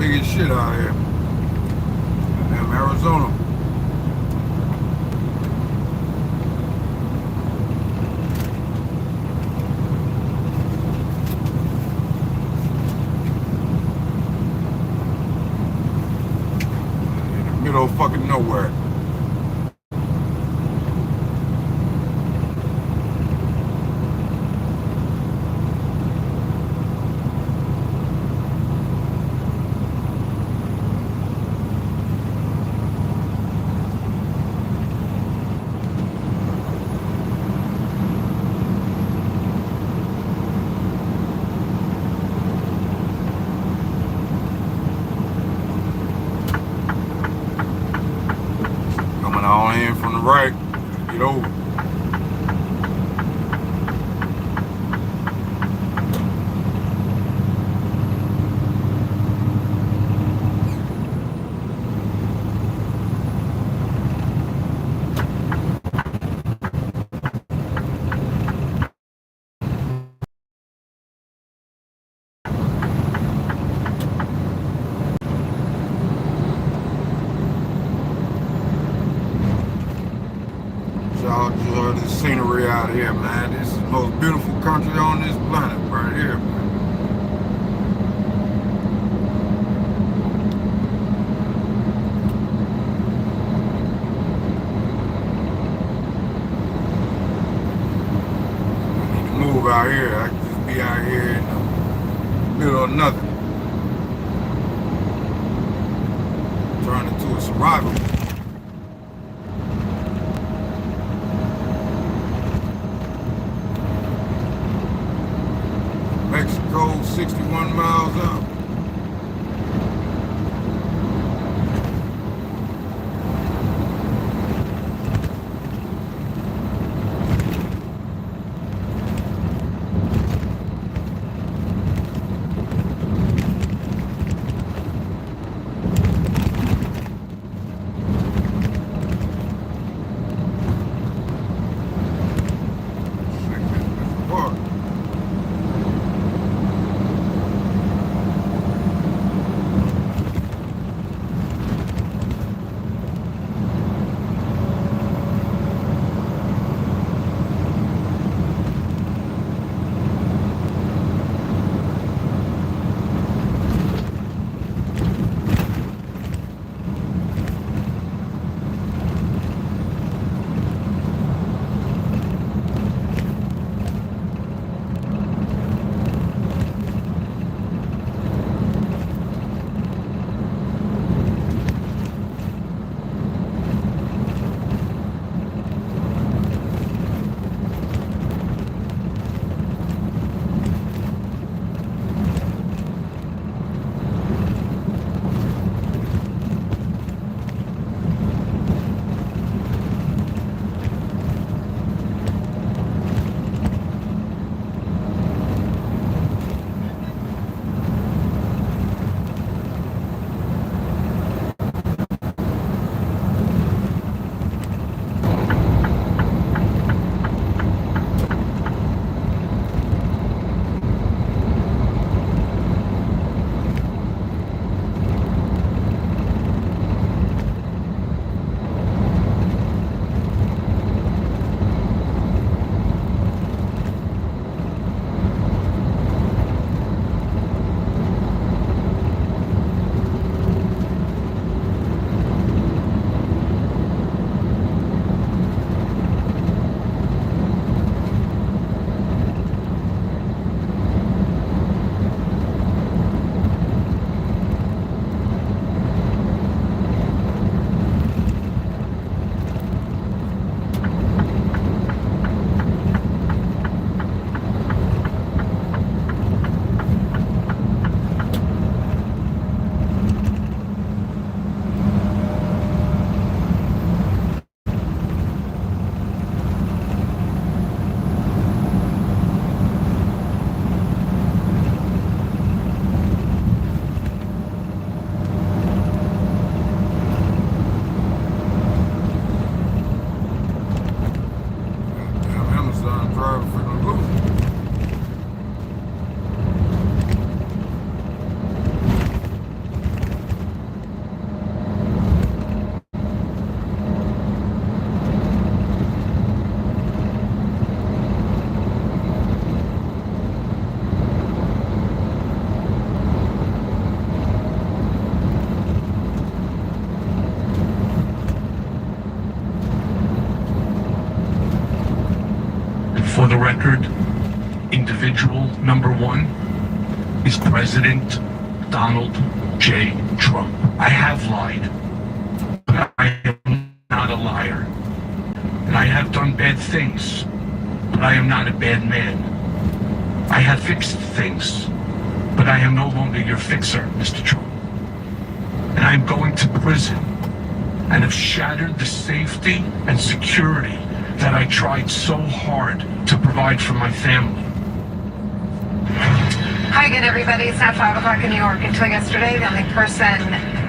big as shit out here. Damn Arizona. In the middle of fucking nowhere. Coming on in from the right. Get over. Y'all enjoy this scenery out here, man. This is the most beautiful country on this planet right here, man. I need to move out here. I can just be out here in the middle of nothing. Turn into a survival. Mexico, 61 miles out. For the record, individual number one is President Donald J. Trump. I have lied, but I am not a liar. And I have done bad things, but I am not a bad man. I have fixed things, but I am no longer your fixer, Mr. Trump. And I'm going to prison and have shattered the safety and security that I tried so hard to provide for my family. Hi again, everybody. It's now 5 o'clock in New York. Until yesterday, the only person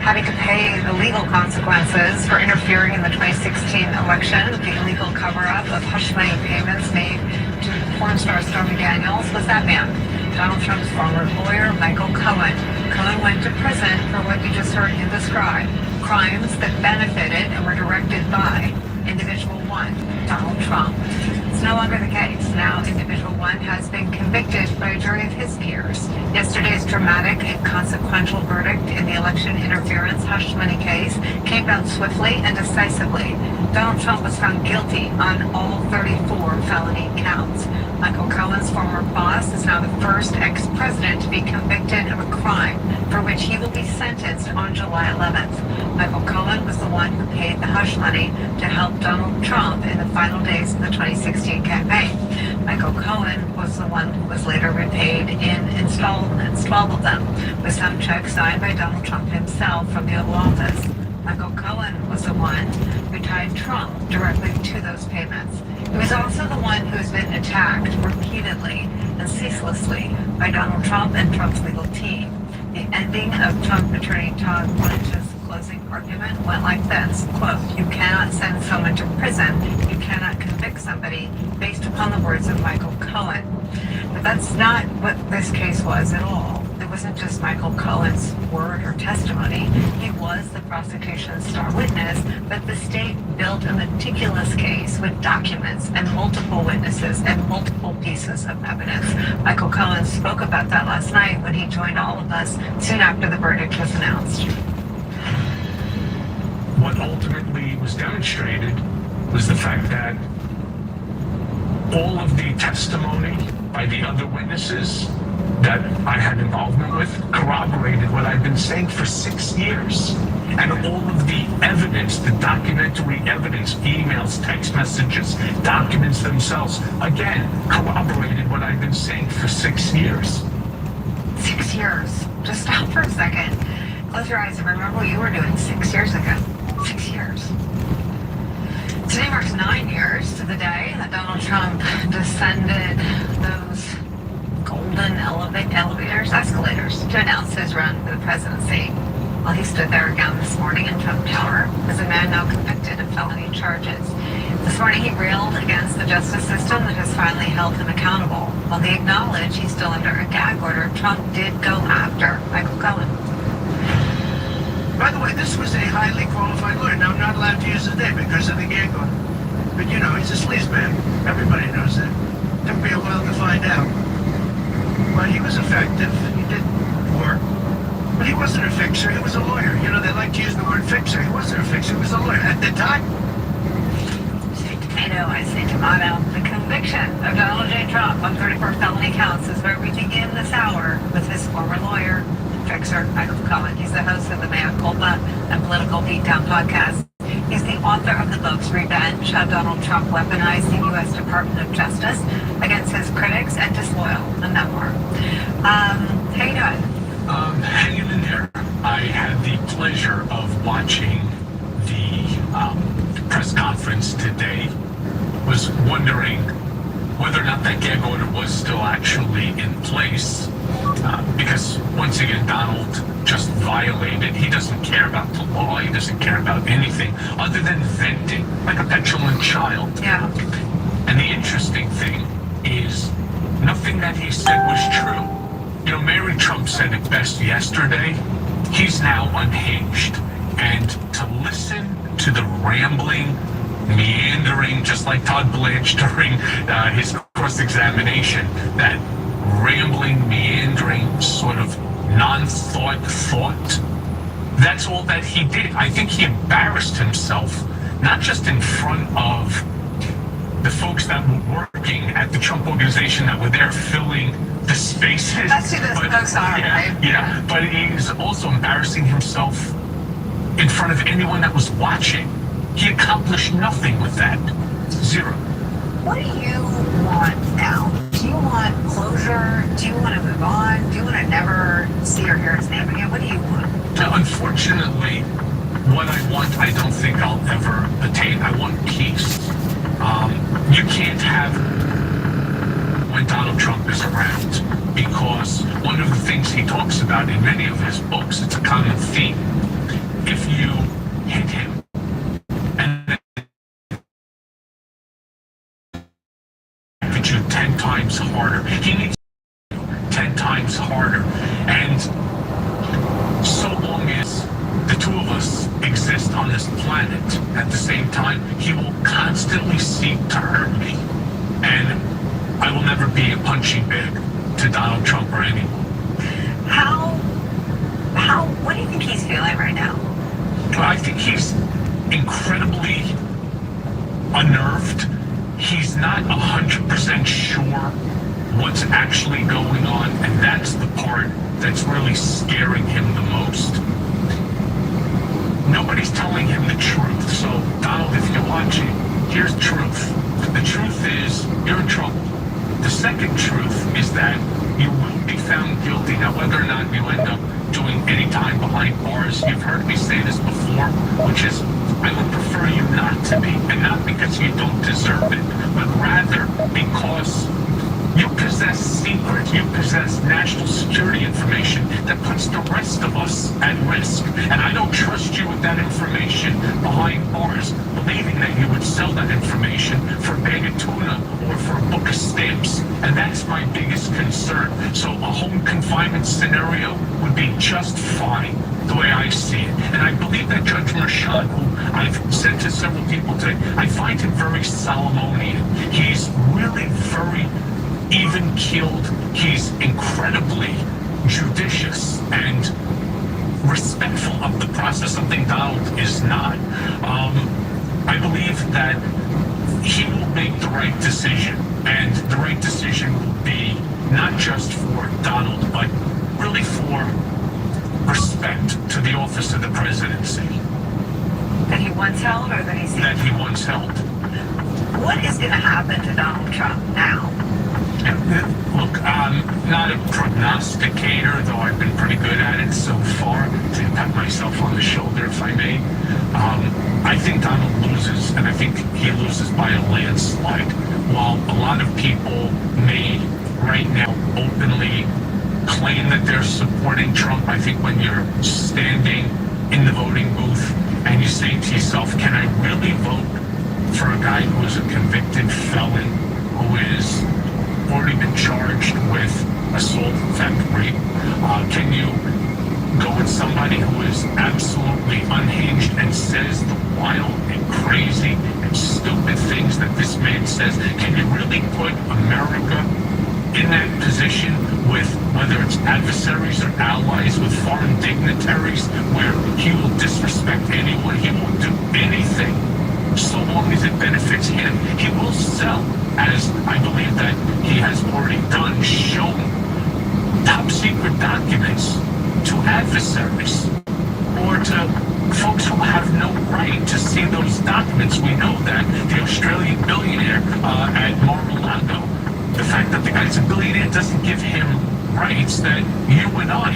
having to pay the legal consequences for interfering in the 2016 election, the illegal cover-up of hush money payments made to porn star Stormy Daniels, was that man, Donald Trump's former lawyer, Michael Cohen. Cohen went to prison for what you just heard him describe, crimes that benefited and were directed by individual one, Donald Trump. It's no longer the case. Now, individual one has been convicted by a jury of his peers. Yesterday's dramatic and consequential verdict in the election interference hush money case came down swiftly and decisively. Donald Trump was found guilty on all 34 felony counts. Michael Cohen's former boss is now the first ex-president to be convicted of a crime for which he will be sentenced on July 11th. Michael Cohen was the one who paid the hush money to help Donald Trump in the final days of the 2016 campaign. Michael Cohen was the one who was later repaid in installments, 12 of them, with some checks signed by Donald Trump himself from the Oval Office. Michael Cohen was the one who tied Trump directly to those payments. He was also the one who has been attacked repeatedly and ceaselessly by Donald Trump and Trump's legal team. The ending of Trump attorney Todd Blanche's closing argument went like this, quote, "You cannot send someone to prison. You cannot convict somebody based upon the words of Michael Cohen." But that's not what this case was at all. It wasn't just Michael Cohen's word or testimony. He was the prosecution's star witness, but the state built a meticulous case with documents and multiple witnesses and multiple pieces of evidence. Michael Cohen spoke about that last night when he joined all of us soon after the verdict was announced. What ultimately was demonstrated was the fact that all of the testimony by the other witnesses that I had involvement with corroborated what I've been saying for 6 years. And all of the evidence, the documentary evidence, emails, text messages, documents themselves, again, corroborated what I've been saying for 6 years. 6 years. Just stop for a second. Close your eyes and remember what you were doing 6 years ago. 6 years. Today marks 9 years to the day that Donald Trump descended those golden escalators to announce his run for the presidency. Well, he stood there again this morning in Trump Tower as a man now convicted of felony charges. This morning he railed against the justice system that has finally held him accountable. While they acknowledge he's still under a gag order, Trump did go after Michael Cohen. By the way, this was a highly qualified lawyer. Now, I'm not allowed to use his name because of the gag order. But, you know, he's a sleazebag. Everybody knows that. Took me a while to find out. But he was effective. He did work. But he wasn't a fixer. He was a lawyer. You know, they like to use the word fixer. He wasn't a fixer. He was a lawyer. At the time, Say tomato, I say tomato. The conviction of Donald J. Trump on 34 felony counts is where we begin this hour with his former lawyer, fixer, Michael Cohen. He's the host of the Mea Culpa and Political Beatdown podcast. He's the author of the books Revenge, How Donald Trump Weaponized the U.S. Department of Justice Against His Critics, and Disloyal, a memoir. How you doing? Hanging in there. I had the pleasure of watching the press conference today. Was wondering whether or not that gag order was still actually in place. Because once again, Donald just violated. He doesn't care about the law. He doesn't care about anything other than venting like a petulant child. Yeah. And the interesting thing is nothing that he said was true. You know, Mary Trump said it best yesterday. He's now unhinged. And to listen to the rambling, meandering, just like Todd Blanche during his cross-examination, that rambling, meandering, sort of non-thought, that's all that he did. I think he embarrassed himself, not just in front of the folks that were working at the Trump Organization that were there filling the spaces. That's who those folks are, yeah, right? Yeah, but he's also embarrassing himself in front of anyone that was watching. He accomplished nothing with that. Zero. What do you want now? Do you want closure? Do you want to move on? Do you want to never see or hear his name again? What do you want? Unfortunately, what I want, I don't think I'll ever attain. I want peace. You can't have when Donald Trump is around, because one of the things he talks about in many of his books, it's a common theme. If you hit him and then hit you 10 times harder, he needs 10 times harder. And so long as the two of us exist on this planet at the same time, he will constantly seek to hurt me. And I will never be a punching bag to Donald Trump or anyone. What do you think he's feeling right now? I think he's incredibly unnerved. He's not 100% sure what's actually going on, and that's the part that's really scaring him the most. Nobody's telling him the truth. So, Donald, if you're watching, here's the truth. The truth is, you're in trouble. The second truth is that you will be found guilty. Now, whether or not you end up doing any time behind bars, you've heard me say this before, which is, I would prefer you not to be. And not because you don't deserve it, but rather because you possess secrets, you possess national security information that puts the rest of us at risk. And I don't trust you with that information behind bars, believing that you would sell that information for a bag of tuna or for a book of stamps. And that's my biggest concern. So a home confinement scenario would be just fine, the way I see it. And I believe that Judge Merchan, who I've said to several people today, I find him very Solomonian. He's really very even-keeled. He's incredibly judicious and respectful of the process, something Donald is not. I believe that he will make the right decision, and the right decision will be not just for Donald, but really for respect to the office of the presidency. That he once held, or that he's That he once held. What is going to happen to Donald Trump now? Look, I'm not a prognosticator, though I've been pretty good at it so far, to pat myself on the shoulder, if I may. I think Donald loses, and I think he loses by a landslide. While a lot of people may right now openly claim that they're supporting Trump, I think when you're standing in the voting booth and you say to yourself, can I really vote for a guy who is a convicted felon, who is already been charged with assault, theft, rape? Can you go with somebody who is absolutely unhinged and says the wild and crazy and stupid things that this man says? Can you really put America in that position with whether it's adversaries or allies, with foreign dignitaries, where he will disrespect anyone? He won't do anything so long as it benefits him. He will sell, as I believe that he has already done, shown top secret documents to adversaries or to folks who have no right to see those documents. We know that the Australian billionaire at Mar-a-Lago, the fact that the guy's a billionaire doesn't give him rights that you and I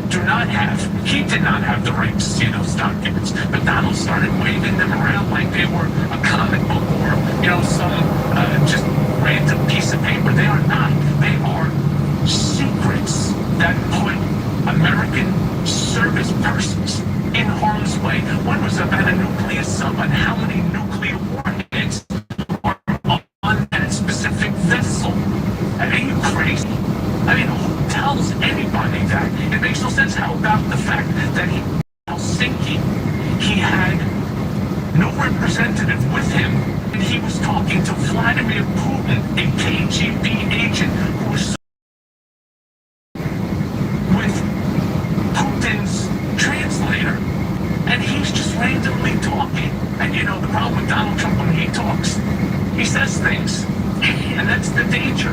do not have. He did not have the right to see those documents, but Donald started waving them around like they were a comic book or, some just random piece of paper. They are not. They are secrets that put American service persons in harm's way. One was about a nuclear sub, and how many nuclear warheads are on that specific vessel. Are you crazy? I mean, who tells anybody that? It makes no sense. How about the fact that in Helsinki, he had no representative with him, and he was talking to Vladimir Putin, a KGB agent who was with Putin's translator, and he's just randomly talking. And the problem with Donald Trump, when he talks, he says things, and that's the danger.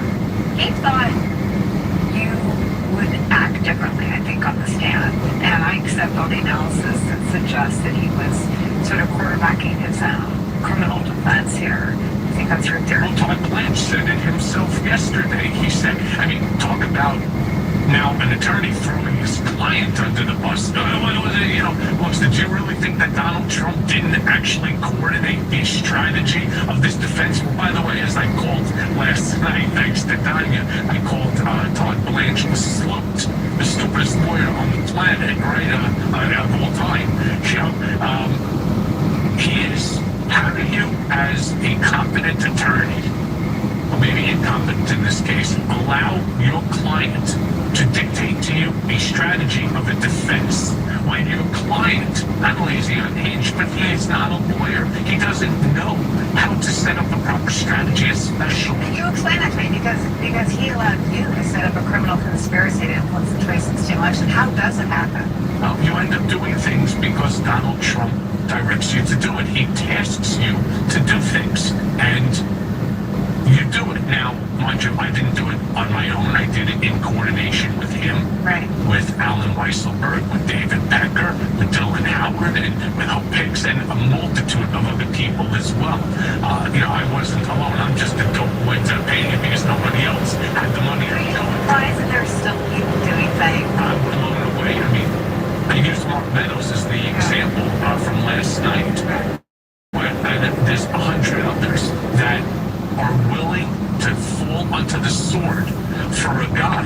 He thought you would act differently, I think, on the stand. And I accept all the analysis that suggests that he was sort of quarterbacking his own criminal defense here. I think that's your theory. Well, Todd Blanche said it himself yesterday. He said, I mean, talk about now an attorney throwing his client under the bus. You know, look, did you really think that Donald Trump didn't actually coordinate the strategy of this defense? Well, by the way, as I called last night, thanks to Tanya, I called Todd Blanche the slut, the stupidest lawyer on the planet, right, of all time. He is. How do you, as a competent attorney, or maybe incompetent in this case, allow your client to dictate to you a strategy of a defense when your client, not only is he unhinged, but he is not a lawyer. He doesn't know how to set up a proper strategy, especially. Can you explain that to me? Because he allowed you to set up a criminal conspiracy to influence the 2016 election. How does it happen? Well, you end up doing things because Donald Trump directs you to do it. He tasks you to do things, and you do it. Now, mind you, I didn't do it on my own. I did it in coordination with him, Right. with Alan Weisselberg, with David Becker, with Dylan Howard, and with Hope Hicks, and a multitude of other people as well. You know, I wasn't alone. I'm just a dope boy to pay it because nobody else had the money to Are you do it. surprised that there's still people doing things? I'm blown away. I mean, I used Mark Meadows as the example from last night. And there's 100 others that are willing to fall onto the sword for a guy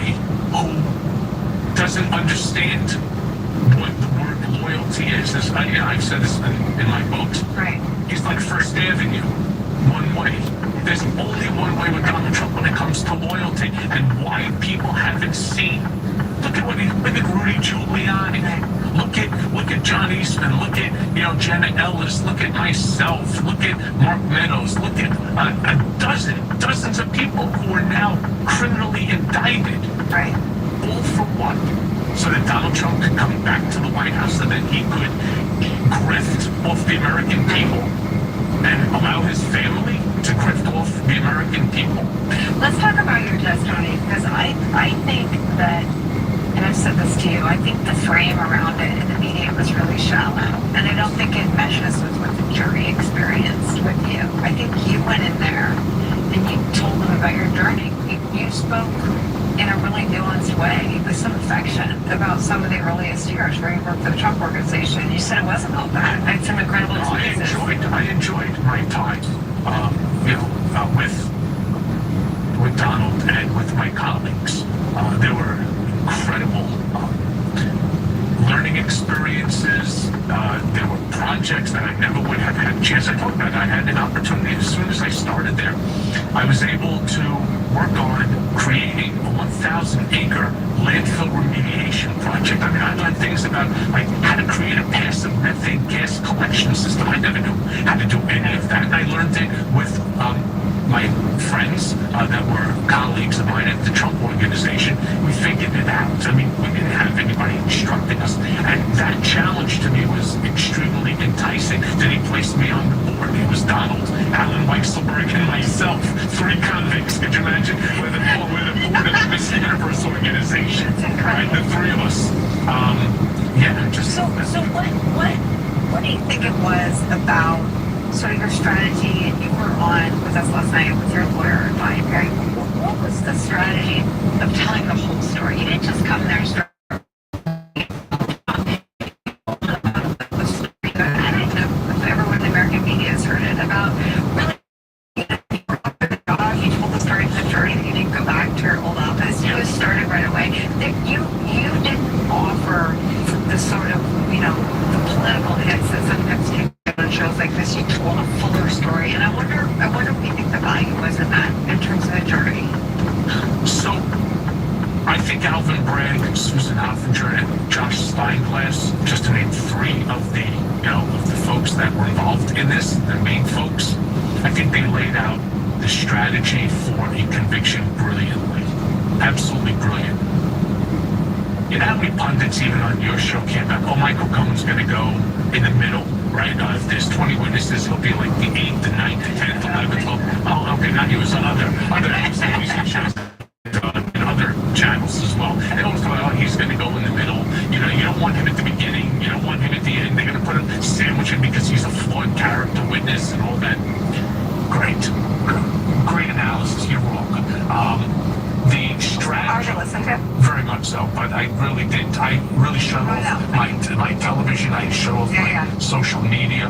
who doesn't understand what the word loyalty is. I've said this in my books. Right. He's like First Avenue, one way. There's only one way with Donald Trump when it comes to loyalty, and why people haven't seen. Look at Rudy Giuliani. Look at John Eastman. Look at Jenna Ellis. Look at myself. Look at Mark Meadows. Look at dozens of people who are now criminally indicted. Right. All for what? So that Donald Trump could come back to the White House, so that he could grift off the American people and allow his family to grift off the American people. Let's talk about your testimony, because I think that, and I've said this to you, I think the frame around it in the media was really shallow, and I don't think it meshes with what the jury experienced with you. I think you went in there and you told them about your journey. You spoke in a really nuanced way with some affection about some of the earliest years where you worked for the Trump Organization. You said it wasn't all bad. I had some incredible experiences. I enjoyed my time, with Donald and with my colleagues. There were incredible learning experiences. There were projects that I never would have had a chance. I talked about it. I had an opportunity as soon as I started there. I was able to work on creating a 1,000-acre landfill remediation project. I mean, I learned things about like how to create a passive methane gas collection system. I never knew how to do any of that. And I learned it with my friends that were colleagues of mine at the Trump Organization. We figured it out. I mean, we didn't have anybody instructing us. And that challenge to me was extremely enticing. Then he placed me on the board. It was Donald, Alan Weisselberg, and myself, 3 convicts. Could you imagine? We're the board of the Miss Universe Organization. Right, the 3 of us. So what do you think it was about sort of your strategy? And you were on with us last night with your lawyer, Ryan Perry. What was the strategy of telling the whole story? You didn't just come there and start. I don't know if everyone in the American media has heard it about really. You told the story of the journey that you didn't go back to your old office. You started right away. That you didn't offer the sort of the political hits that sometimes take on shows like this. You told a fuller story, and I wonder what you think the value was in that in terms of the journey. So, I think Alvin Bragg, Susan Hoffinger, and Josh Steinglass, just to name 3 of the folks that were involved in this, the main folks, I think they laid out the strategy for a conviction brilliantly. Absolutely brilliant. You know how many pundits even on your show came back? Oh, Michael Cohen's going to go in the middle, right? If there's 20 witnesses, he'll be like the 8th, the 9th, the 10th, 11th. Oh, okay, not you. It's other television shows and other channels as well. They always go, oh, he's going to go in the middle. You know, you don't want him at the beginning. You don't want him at the end. They're going to put him, sandwich him because he's a flawed character witness and all that. Great analysis. You're wrong. The strategy, Hard to listen to. very much so, but I really didn't. I really shut off my television. I shut off my social media.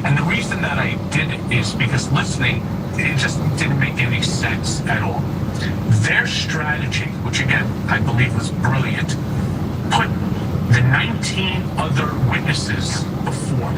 And the reason that I did it is because listening, it just didn't make any sense at all. Their strategy, which again, I believe was brilliant, put the 19 other witnesses before